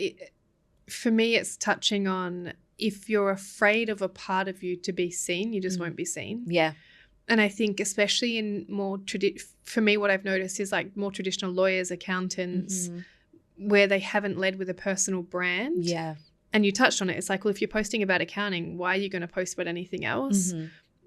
For me, it's touching on, if you're afraid of a part of you to be seen, you just won't be seen. Yeah. And I think especially in more for me, what I've noticed is like more traditional lawyers, accountants, where they haven't led with a personal brand. Yeah. And you touched on it. It's like, well, if you're posting about accounting, why are you going to post about anything else?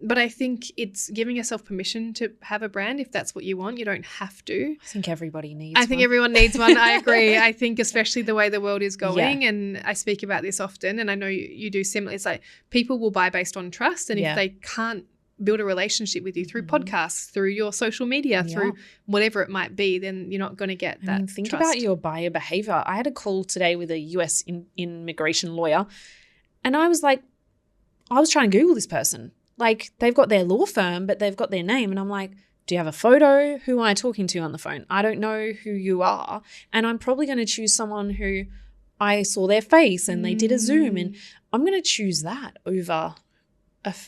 But I think it's giving yourself permission to have a brand if that's what you want. You don't have to. I think everybody needs I think everyone needs one. I agree. I think especially the way the world is going, and I speak about this often, and I know you do similar. It's like people will buy based on trust, and if they can't build a relationship with you through podcasts, through your social media, through whatever it might be, then you're not going to get that. And think trust. About your buyer behavior. I had a call today with a US immigration lawyer, and I was like, I was trying to Google this person. Like, they've got their law firm, but they've got their name. And I'm like, do you have a photo? Who am I talking to on the phone? I don't know who you are. And I'm probably going to choose someone who I saw their face and they did a Zoom. And I'm going to choose that over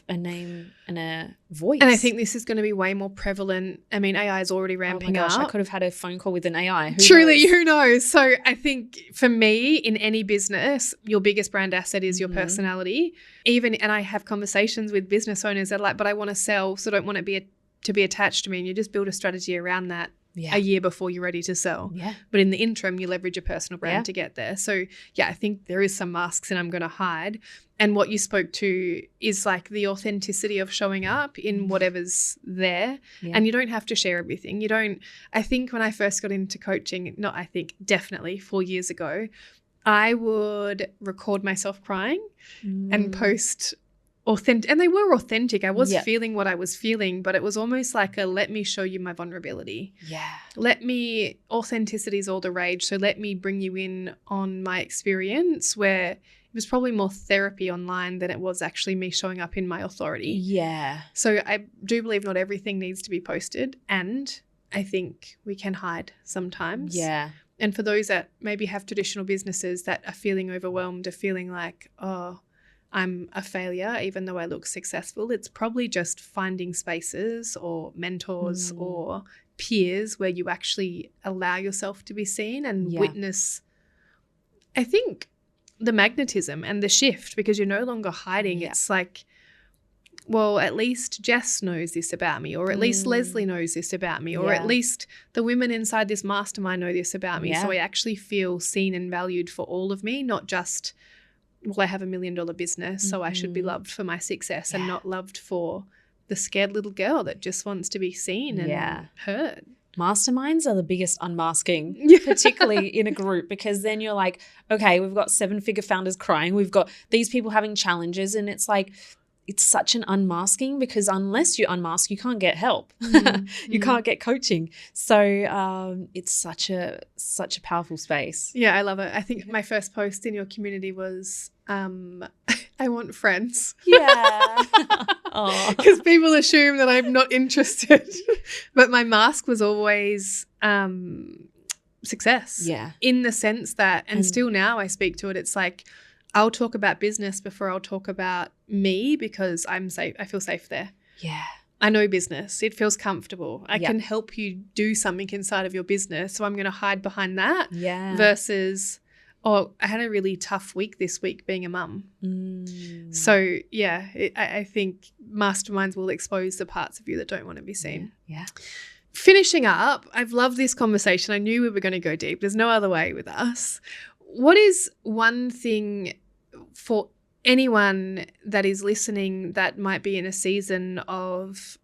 a name and a voice. And I think this is going to be way more prevalent. I mean, AI is already ramping up. I could have had a phone call with an AI. Who knows? So I think for me, in any business, your biggest brand asset is your personality. And I have conversations with business owners that are like, but I want to sell, so don't want it to be attached to me. And you just build a strategy around that a year before you're ready to sell. Yeah. But in the interim, you leverage your personal brand to get there. So I think there is some masks and I'm going to hide. And what you spoke to is like the authenticity of showing up in whatever's there. Yeah. And you don't have to share everything. I think when I first got into coaching, definitely 4 years ago, I would record myself crying and post authentic. And they were authentic. I was feeling what I was feeling, but it was almost like let me show you my vulnerability. Yeah. Authenticity is all the rage. So let me bring you in on my experience, where it was probably more therapy online than it was actually me showing up in my authority. Yeah. So I do believe not everything needs to be posted, and I think we can hide sometimes. Yeah. And for those that maybe have traditional businesses that are feeling overwhelmed, or feeling like, oh, I'm a failure even though I look successful, it's probably just finding spaces or mentors or peers where you actually allow yourself to be seen and witness, I think, the magnetism and the shift, because you're no longer hiding. It's like, well, at least Jess knows this about me, or at least Lezly knows this about me, or at least the women inside this mastermind know this about me. So I actually feel seen and valued for all of me, not just, well, I have $1 million business, so I should be loved for my success and not loved for the scared little girl that just wants to be seen and heard. Masterminds are the biggest unmasking, particularly in a group, because then you're like, okay, we've got 7-figure founders crying. We've got these people having challenges, and it's like, it's such an unmasking, because unless you unmask, you can't get help. You can't get coaching. So it's such a powerful space. Yeah, I love it. I think my first post in your community was, I want friends. Yeah. Because people assume that I'm not interested. But my mask was always success. Yeah. In the sense that, and still now I speak to it, it's like, I'll talk about business before I'll talk about me, because I'm safe. I feel safe there. Yeah. I know business. It feels comfortable. I can help you do something inside of your business. So I'm going to hide behind that. Yeah. Versus, oh, I had a really tough week this week being a mum. So I think masterminds will expose the parts of you that don't want to be seen. Yeah. Finishing up, I've loved this conversation. I knew we were going to go deep. There's no other way with us. What is one thing for anyone that is listening that might be in a season of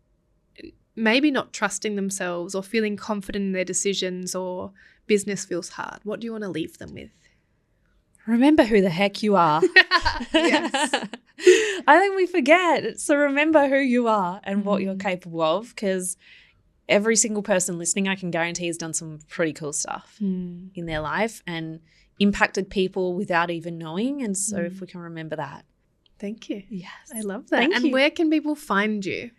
maybe not trusting themselves or feeling confident in their decisions, or business feels hard? What do you want to leave them with? remember who the heck you are. Yes. I think we forget. So remember who you are and what you're capable of, because every single person listening, I can guarantee, has done some pretty cool stuff in their life and impacted people without even knowing. And so if we can remember that. Thank you. Yes. I love that. Thank and you. Where can people find you?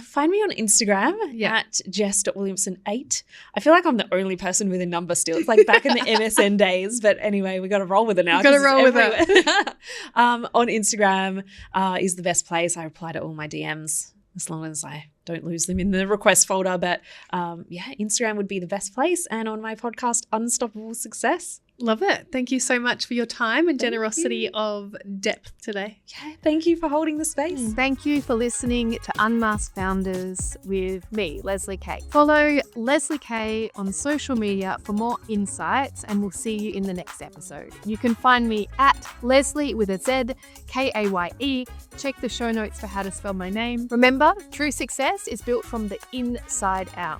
Find me on Instagram at jess.williamson8. I feel like I'm the only person with a number still. It's like back in the MSN days. But anyway, we got to roll with it now. Got to roll with it. On Instagram is the best place. I reply to all my DMs as long as I don't lose them in the request folder. But Instagram would be the best place. And on my podcast, Unstoppable Success. Love it. Thank you so much for your time and generosity of depth today. Yeah, thank you for holding the space. Thank you for listening to Unmasked Founders with me, Lezly Kaye. Follow Lezly Kaye on social media for more insights, and we'll see you in the next episode. You can find me at Lezly with a Z, Kaye. Check the show notes for how to spell my name. Remember, true success is built from the inside out.